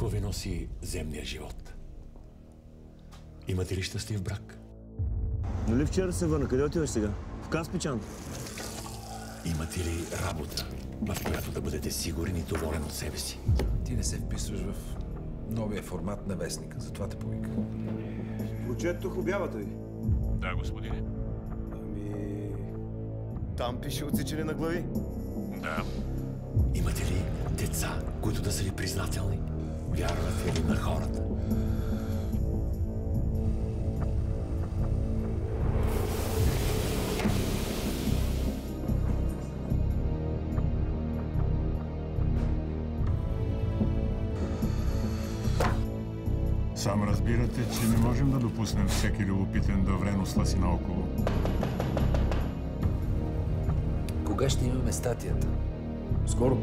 Какво ви носи земния живот? Имате ли щастлив брак? Нали вчера се върна? Къде отиваш сега? В Каспичан. Имате ли работа, в която да бъдете сигурен и доволен от себе си? Ти не се вписваш в новия формат на вестника, затова те повика. Прочетох обявата ви. Да, господине. Там пише отсичане на глави. Да. Имате ли деца, които да са ви признателни? Вярвате ли на хората? Сам разбирате, че не можем да допуснем всеки любопитен да вре носа си наоколо. Кога ще имаме статията? Скоро.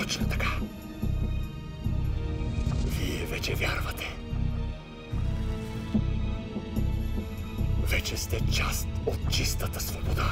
Точно така. Вие вече вярвате. Вече сте част от чистата свобода.